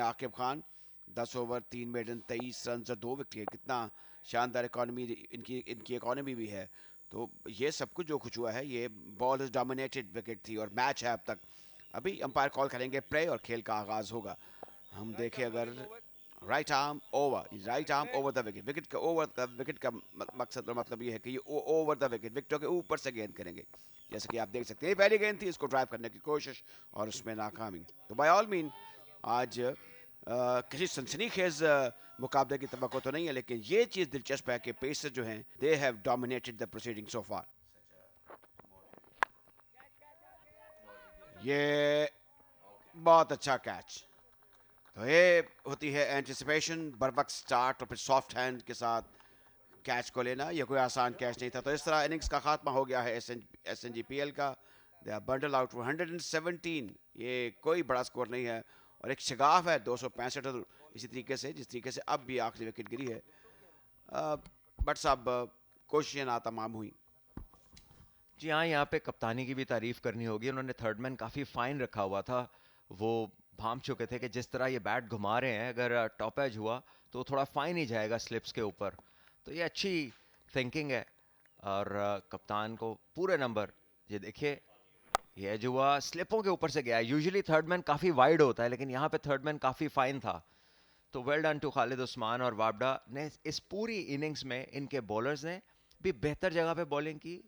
Aqib Khan 10 over 3 maiden 23 run और 2 wicket. कितना शानदार इकॉनमी इनकी इनकी इकॉनमी भी है। तो ये सब कुछ जो कुछ हुआ है ये बॉल इज डोमिनेटेड विकेट थी और मैच है अब तक। अभी अंपायर कॉल करेंगे प्ले और खेल का आगाज होगा। हम देखें अगर right arm over the wicket, wicket का ओवर द विकेट का मकसद और मतलब ये है कि ये ओवर द विकेट विकेटों के ऊपर से गेंद करेंगे। जैसे कि आप देख सकते हैं पहली गेंद थी, इसको ड्राइव करने की कोशिश और उसमें नाकामी। तो बाय ऑल मीन आज किसी सनसनीखेज मुकाबले की तवक्को तो नहीं है, लेकिन ये चीज़ दिलचस्प है कि पेसर जो हैं they have dominated the proceeding so far. ये बहुत अच्छा कैच। तो ये होती है एंटिसिपेशन, बर्वक्त स्टार्ट और फिर सॉफ्ट हैंड के साथ कैच को लेना। ये कोई आसान कैच नहीं था। तो इस तरह इनिंग्स का खात्मा हो गया है SNGPL का। They are bundle out 117। ये कोई बड़ा स्कोर नहीं है और एक शिगाफ है 265। इसी तरीके से जिस तरीके से अब भी आखिरी विकेट गिरी है, बट साहब कोशिशें नातमाम हुई। जी हाँ, यहाँ पे कप्तानी की भी तारीफ करनी होगी। उन्होंने थर्ड मैन काफ़ी फाइन रखा हुआ था। वो भाम चुके थे कि जिस तरह ये बैट घुमा रहे हैं, अगर टॉप एज हुआ तो थोड़ा फाइन ही जाएगा स्लिप्स के ऊपर। तो ये अच्छी थिंकिंग है और कप्तान को पूरे नंबर। ये देखिए ये जो हुआ स्लिपों के ऊपर से गया। यूजुअली थर्ड मैन काफ़ी वाइड होता है, लेकिन यहाँ पे थर्ड मैन काफ़ी फाइन था। तो well done to Khalid Usman और वाबडा ने इस पूरी इनिंग्स में इनके बॉलर्स ने भी बेहतर जगह पे बॉलिंग की।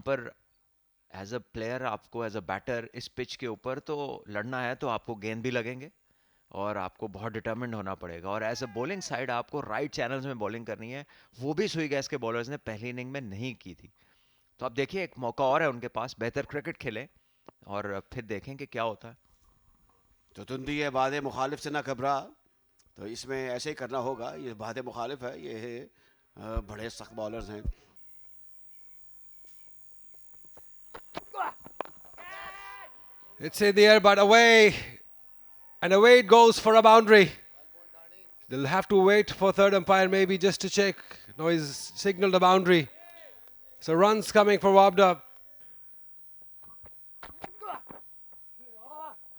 पर एज अ प्लेयर आपको एज अ बैटर इस पिच के ऊपर तो लड़ना है, तो आपको गेंद भी लगेंगे और आपको बहुत डिटर्मिन्ड होना पड़ेगा। और एज अ बॉलिंग साइड आपको राइट चैनल्स में बॉलिंग करनी है, वो भी सुई गैस के बॉलर्स ने पहली इनिंग में नहीं की थी। तो अब देखिए एक मौका और है उनके पास, बेहतर क्रिकेट खेले और फिर देखें कि क्या होता है। तो तुम भी ये बादे मुखालिफ से ना घबरा, तो इसमें ऐसे ही करना होगा। ये बादे मुखालिफ है, ये बड़े सख्त बॉलर्स हैं। It's in the air, but away. And away it goes for a boundary. They'll have to wait for third umpire maybe just to check. No, he's signaled a boundary. So runs coming for Wabda.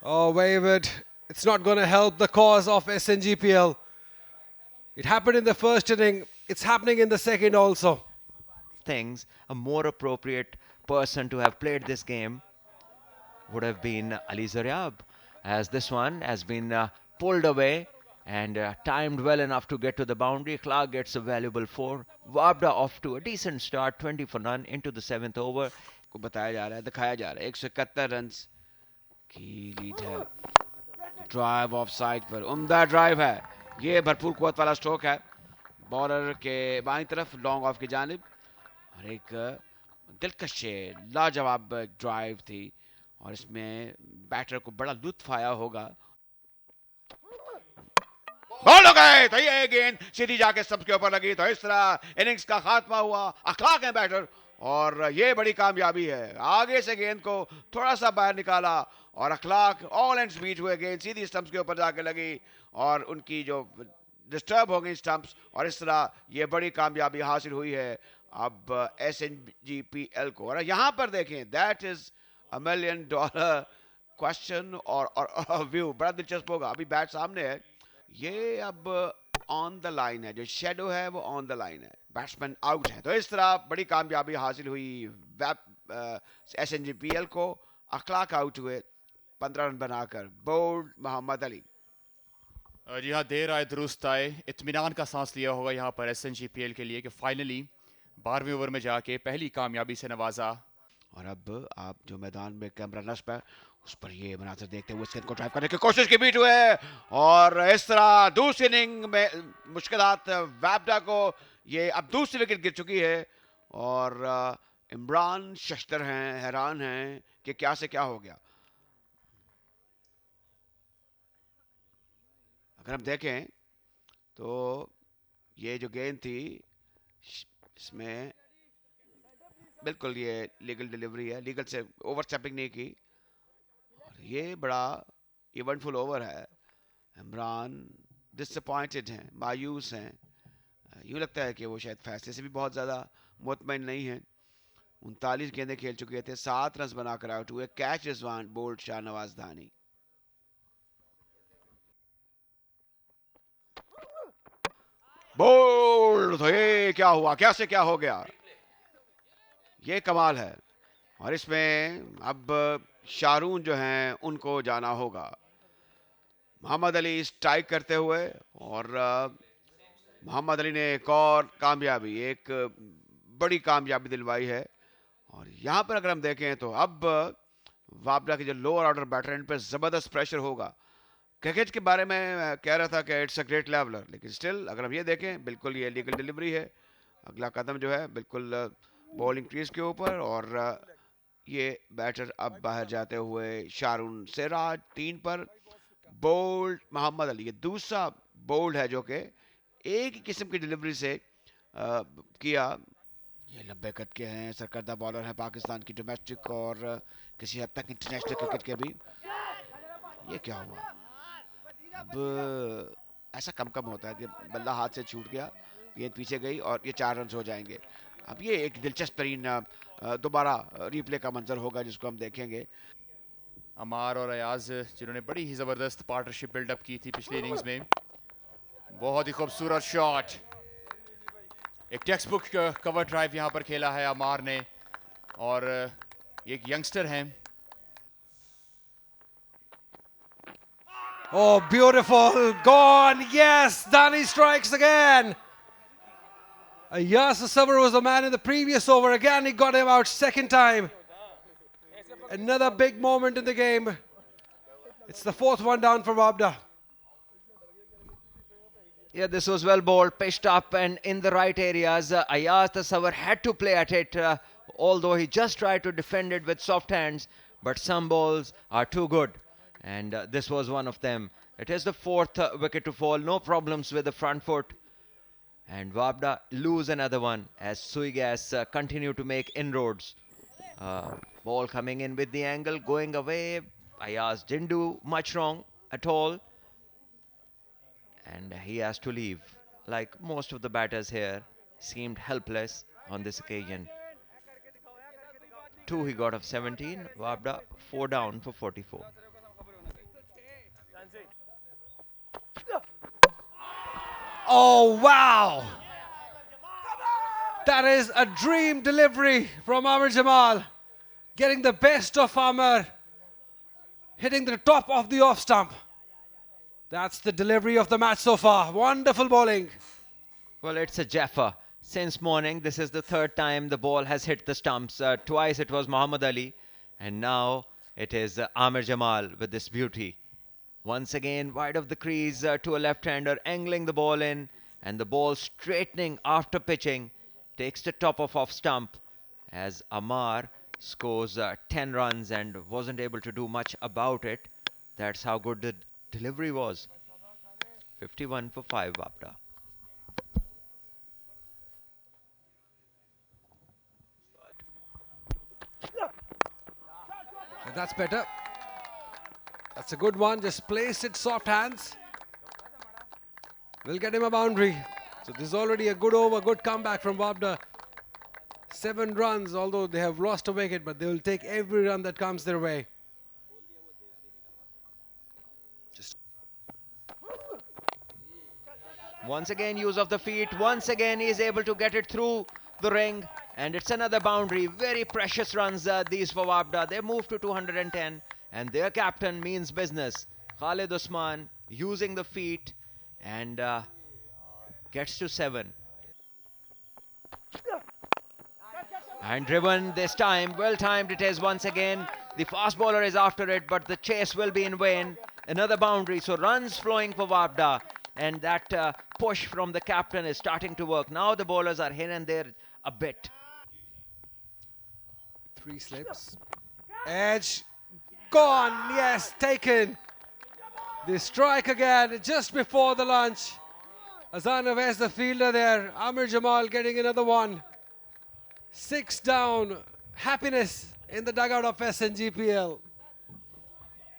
Oh, wavered. It's not going to help the cause of SNGPL. It happened in the first inning. It's happening in the second also. Things, a more appropriate person to have played this game would have been Ali Zaryab, as this one has been pulled away and timed well enough to get to the boundary. Clark gets a valuable 4. Wabda off to a decent start, 20 for none into the 7th over. को बताया जा रहा है, दिखाया जा रहा है 171 run की लीड है। ड्राइव ऑफ साइड पर उम्दा ड्राइव है, ये भरपूर कुवत वाला स्ट्रोक है बॉलर के बाईं तरफ लॉन्ग ऑफ की जानिब, और एक दिलकश लाजवाब ड्राइव थी और इसमें बैटर को बड़ा लुत्फ आया होगा। बॉल हो गए, तो ये गेंद सीधी जाके स्टंप के ऊपर लगी, तो इस तरह इनिंग्स का खात्मा हुआ। अखलाक है बैटर और ये बड़ी कामयाबी है। आगे से गेंद को थोड़ा सा बाहर निकाला और अखलाक ऑल एंड्स बीट हुए, गेंद सीधी स्टंप्स के ऊपर जाके लगी और उनकी जो डिस्टर्ब हो गई स्टंप्स, और इस तरह ये बड़ी कामयाबी हासिल हुई है अब SNGPL को। और यहाँ पर देखें, दैट इज $1 million क्वेश्चन और व्यू बड़ा दिलचस्प होगा। अभी बैट सामने है, ये अब ऑन द लाइन है, जो शेडो है वो ऑन द लाइन है, बैट्समैन आउट है। तो इस तरह बड़ी कामयाबी हासिल हुई SNGPL को। अखलाक आउट हुए 15 रन बनाकर, बोल्ड मोहम्मद अली। जी हाँ, देर आए दुरुस्त आए, इत्मीनान का सांस लिया होगा यहाँ पर SNGPL के लिए कि फाइनली 12वें ओवर में जाके पहली कामयाबी से नवाजा। और अब आप जो मैदान में कैमरा नस्ब है उस पर ये मनाजर देखते हुए स्किन को ड्राइव करने की कोशिश की बीट हुए, और इस तरह दूसरी इनिंग में मुश्किलात वाबडा को, ये अब दूसरी विकेट गिर चुकी है और इमरान शश्तर हैं, हैरान हैं कि क्या से क्या हो गया। अगर हम देखें तो ये जो गेंद थी इसमें बिल्कुल ये लीगल डिलीवरी है, लीगल से ओवरस्टेपिंग नहीं की, और ये बड़ा इवेंटफुल ओवर है। इमरान डिसअपॉइंटेड हैं, मायूस हैं, यूँ लगता है कि वो शायद फैसले से भी बहुत ज़्यादा मुतमईन नहीं हैं। 39 गेंदें खेल चुके थे, 7 रन बनाकर आउट हुए। कैच रिजवान, बोल्ड शाहनवाज धानी। बोल्ड, तो ये क्या हुआ, क्या से क्या हो गया, ये कमाल है। और इसमें अब शारून जो हैं उनको जाना होगा। मोहम्मद अली स्ट्राइक करते हुए, और मोहम्मद अली ने एक और कामयाबी, एक बड़ी कामयाबी दिलवाई है। और यहाँ पर अगर हम देखें तो अब वाबडा के जो लोअर ऑर्डर बैटर इन पर ज़बरदस्त प्रेशर होगा। क्रिकेट के बारे में कह रहा था कि इट्स अ ग्रेट लेवलर, लेकिन स्टिल अगर हम ये देखें, बिल्कुल ये लीगल डिलीवरी है। अगला कदम जो है बिल्कुल बॉलिंग क्रीज के ऊपर, और ये बैटर अब बाहर जाते हुए शारून सिराज 3 पर। बोल्ड मोहम्मद अली, ये दूसरा बोल्ड है जो कि एक ही किस्म की डिलीवरी से किया। ये लंबे कद के हैं, सरकर्दा बॉलर हैं पाकिस्तान की डोमेस्टिक और किसी हद तक इंटरनेशनल क्रिकेट के भी। ये क्या हुआ, अब ऐसा कम कम होता है कि बल्ला हाथ से छूट गया, गेंद पीछे गई और ये 4 रन हो जाएंगे। अब ये एक दिलचस्प तरीन दोबारा रिप्ले का मंजर होगा जिसको हम देखेंगे। अमार और अयाज जिन्होंने बड़ी ही ज़बरदस्त पार्टनरशिप बिल्डअप की थी पिछली इनिंग्स में, बहुत ही खूबसूरत शॉट, एक टेक्स्ट बुक कवर ड्राइव यहाँ पर खेला है अमार ने, और एक यंगस्टर हैं। Oh, beautiful. Gone. Yes, Danny strikes again. Ayaz Savar was the man in the previous over. Again, he got him out second time. Another big moment in the game. It's the fourth one down for Wabda. Yeah, this was well bowled, pitched up and in the right areas. Ayaz Tasawwur had to play at it, although he just tried to defend it with soft hands. But some balls are too good, and this was one of them. It is the fourth wicket to fall. No problems with the front foot. And Wabda lose another one as Suigas continue to make inroads. Ball coming in with the angle, going away. Ayaz didn't do much wrong at all. And he has to leave. Like most of the batters here, seemed helpless on this occasion. 2 he got of 17. Wabda 4 down for 44. Oh, wow! That is a dream delivery from Amar Jamal. Getting the best of Amar. Hitting the top of the off stump. That's the delivery of the match so far. Wonderful bowling. Well, it's a Jaffa. Since morning, this is the third time the ball has hit the stumps. Twice it was Muhammad Ali, and now it is Amir Jamal with this beauty. Once again, wide of the crease to a left-hander, angling the ball in, and the ball straightening after pitching, takes the top of off stump as Amar scores 10 runs and wasn't able to do much about it. That's how good the delivery was. 51 for 5, Wabda. And that's better. That's a good one. Just place it soft hands. We'll get him a boundary. So this is already a good over, good comeback from Wabda. 7 runs, although they have lost a wicket, but they will take every run that comes their way. Once again, use of the feet. Once again, he is able to get it through the ring. And it's another boundary. Very precious runs, these for Wabda. They move to 210. And their captain means business. Khalid Usman using the feet. And gets to 7. And driven this time. Well timed it is once again. The fast bowler is after it, but the chase will be in vain. Another boundary. So runs flowing for Wabda. And that push from the captain is starting to work. Now the bowlers are here and there a bit. 3 slips. Edge. Gone. Yes, taken. The strike again just before the lunch. Azan Awais, the fielder there. Amir Jamal getting another one. 6 down. Happiness in the dugout of SNGPL.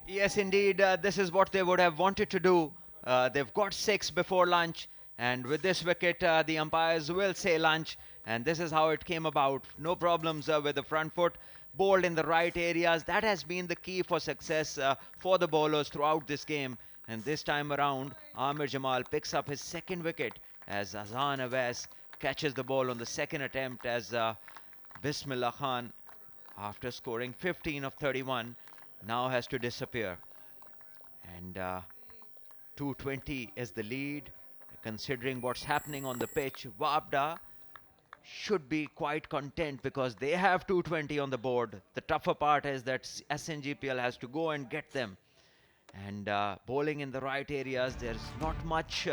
Yes, indeed. This is what they would have wanted to do. They've got 6 before lunch. And with this wicket, the umpires will say lunch. And this is how it came about. No problems with the front foot. Bowled in the right areas. That has been the key for success for the bowlers throughout this game. And this time around, Amir Jamal picks up his 2nd wicket as Azan Awais catches the ball on the 2nd attempt as Bismillah Khan, after scoring 15 of 31, now has to disappear. And 220 is the lead. Considering what's happening on the pitch, Wabda should be quite content because they have 220 on the board. The tougher part is that SNGPL has to go and get them. And bowling in the right areas, there's not much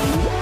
Bye.